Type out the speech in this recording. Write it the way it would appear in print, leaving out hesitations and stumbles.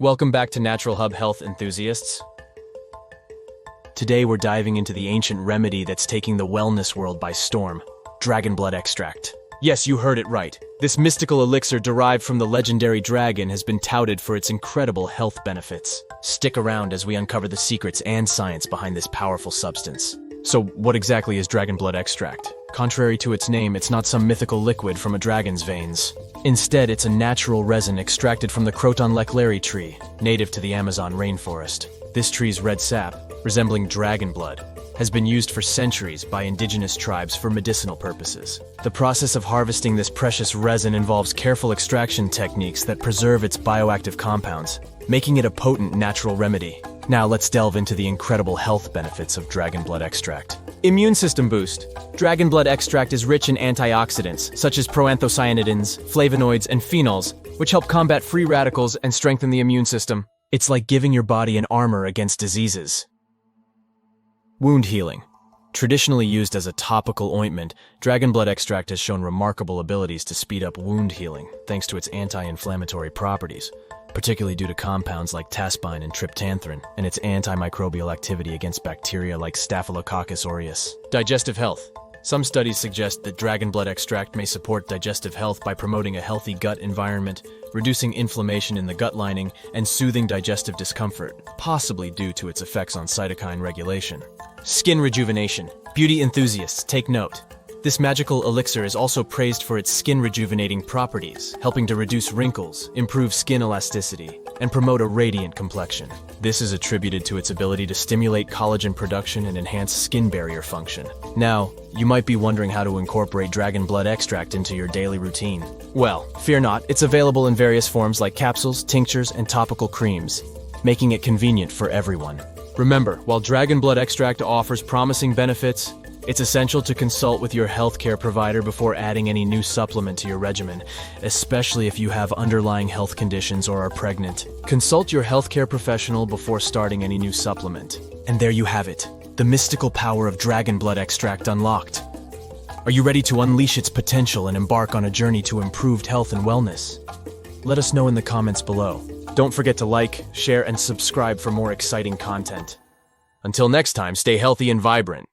Welcome back to Naturalhub health enthusiasts. Today we're diving into the ancient remedy that's taking the wellness world by storm, dragon blood extract. Yes, you heard it right. This mystical elixir derived from the legendary dragon has been touted for its incredible health benefits. Stick around as we uncover the secrets and science behind this powerful substance. So what exactly is dragon blood extract? Contrary to its name, it's not some mythical liquid from a dragon's veins. Instead, it's a natural resin extracted from the Croton lecleri tree, native to the Amazon rainforest. This tree's red sap, resembling dragon blood, has been used for centuries by indigenous tribes for medicinal purposes. The process of harvesting this precious resin involves careful extraction techniques that preserve its bioactive compounds, making it a potent natural remedy. Now let's delve into the incredible health benefits of dragon blood extract. Immune system boost. Dragon blood extract is rich in antioxidants, such as proanthocyanidins, flavonoids, and phenols, which help combat free radicals and strengthen the immune system. It's like giving your body an armor against diseases. Wound healing. Traditionally used as a topical ointment, dragon blood extract has shown remarkable abilities to speed up wound healing, thanks to its anti-inflammatory properties, particularly due to compounds like taspine and tryptanthan, and its antimicrobial activity against bacteria like Staphylococcus aureus. Digestive health. Some studies suggest that dragon blood extract may support digestive health by promoting a healthy gut environment, reducing inflammation in the gut lining, and soothing digestive discomfort, possibly due to its effects on cytokine regulation. Skin rejuvenation. Beauty enthusiasts, take note. This magical elixir is also praised for its skin-rejuvenating properties, helping to reduce wrinkles, improve skin elasticity, and promote a radiant complexion. This is attributed to its ability to stimulate collagen production and enhance skin barrier function. Now, you might be wondering how to incorporate dragon blood extract into your daily routine. Well, fear not, it's available in various forms like capsules, tinctures, and topical creams, making it convenient for everyone. Remember, while dragon blood extract offers promising benefits, it's essential to consult with your healthcare provider before adding any new supplement to your regimen, especially if you have underlying health conditions or are pregnant. Consult your healthcare professional before starting any new supplement. And there you have it, the mystical power of dragon blood extract unlocked. Are you ready to unleash its potential and embark on a journey to improved health and wellness? Let us know in the comments below. Don't forget to like, share, and subscribe for more exciting content. Until next time, stay healthy and vibrant.